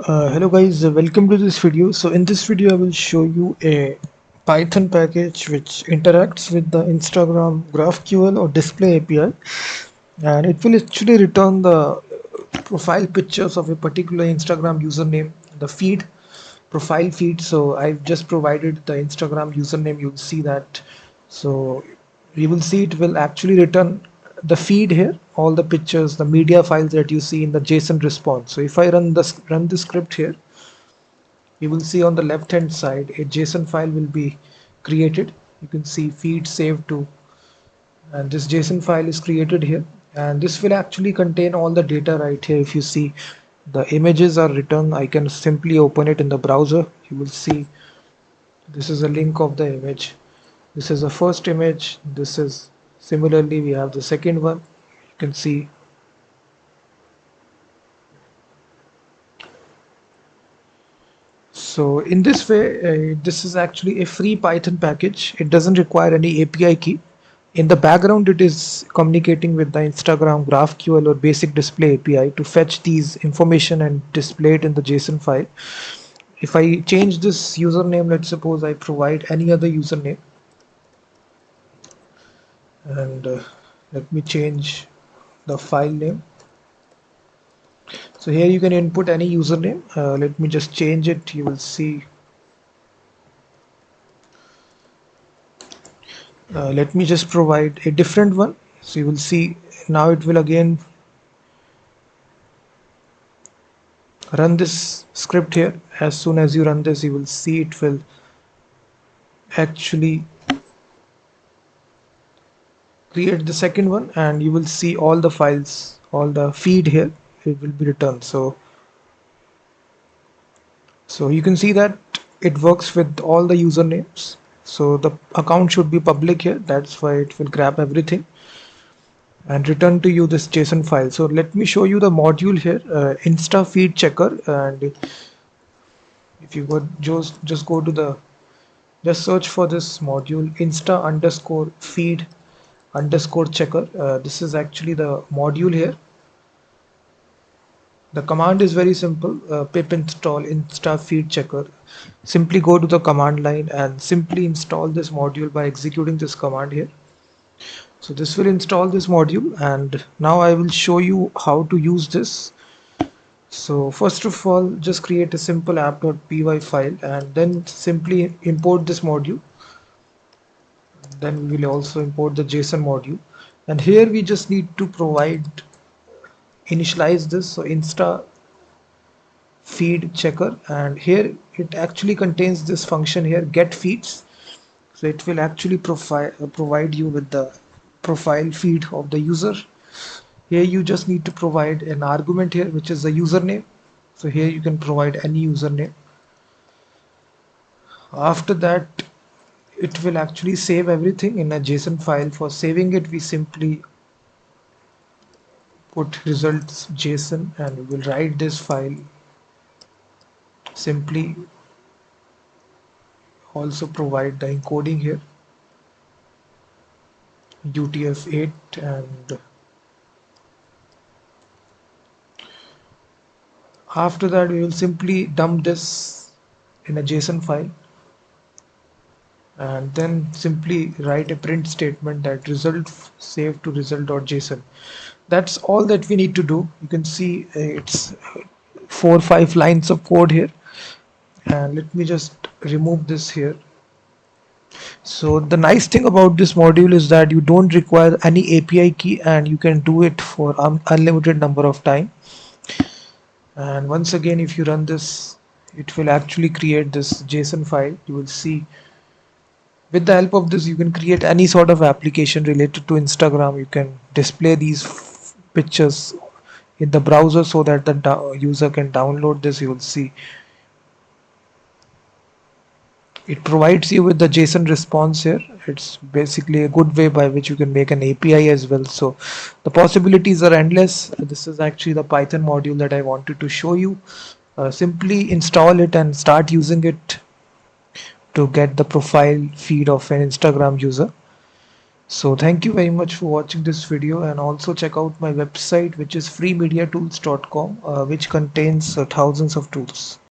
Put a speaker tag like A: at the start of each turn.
A: Hello guys, welcome to this video. So in this video I will show you a Python package which interacts with the Instagram GraphQL or display API, and it will actually return the profile pictures of a particular Instagram username, the feed, profile feed. So I've just provided the Instagram username. You'll see that. So you will see it will actually return the feed here, all the pictures, the media files that you see in the JSON response. So if I run the script here, you will see on the left hand side a JSON file will be created. You can see feed saved to, and this JSON file is created here, and this will actually contain all the data right here. If you see the images are written, I can simply open it in the browser. You will see this is a link of the image. This is the first image. This is similarly we have the second one. You can see. So in this way, this is actually a free Python package. It doesn't require any API key. In the background, it is communicating with the Instagram GraphQL or basic display API to fetch these information and display it in the JSON file. If I change this username, let's suppose I provide any other username, and let me change the file name. So here you can input any username. Let me just change it. You will see. Let me just provide a different one. So you will see now it will again run this script here. As soon as you run this, you will see it will actually create the second one, and you will see all the files, all the feed here, it will be returned. So you can see that it works with all the usernames. So the account should be public here. That's why it will grab everything and return to you this JSON file. So let me show you the module here, Insta feed checker. And if you go just go to the, just search for this module Insta underscore feed underscore checker. This is actually the module here. The command is very simple, pip install Insta feed checker. Simply go to the command line and simply install this module by executing this command here. So this will install this module, and now I will show you how to use this. So first of all, just create a simple app.py file and then simply import this module. Then we will also import the JSON module, and here we just need to initialize this. So Insta feed checker, and here it actually contains this function here, get feeds. So it will actually provide you with the profile feed of the user. Here you just need to provide an argument here, which is the username. So here you can provide any username. After that, it will actually save everything in a JSON file. For saving it, we simply put results JSON, and we will write this file. Simply also provide the encoding here, UTF-8, and after that we will simply dump this in a JSON file, and then simply write a print statement that result saved to result.json. That's all that we need to do. You can see it's 4 or 5 lines of code here, and let me just remove this here. So the nice thing about this module is that you don't require any API key, and you can do it for unlimited number of time. And once again, if you run this, it will actually create this JSON file. You will see with the help of this you can create any sort of application related to Instagram. You can display these pictures in the browser so that the user can download this. You will see it provides you with the JSON response here. It's basically a good way by which you can make an API as well. So the possibilities are endless. This is actually the Python module that I wanted to show you. Simply install it and start using it to get the profile feed of an Instagram user. So thank you very much for watching this video, and also check out my website, which is freemediatools.com, which contains thousands of tools.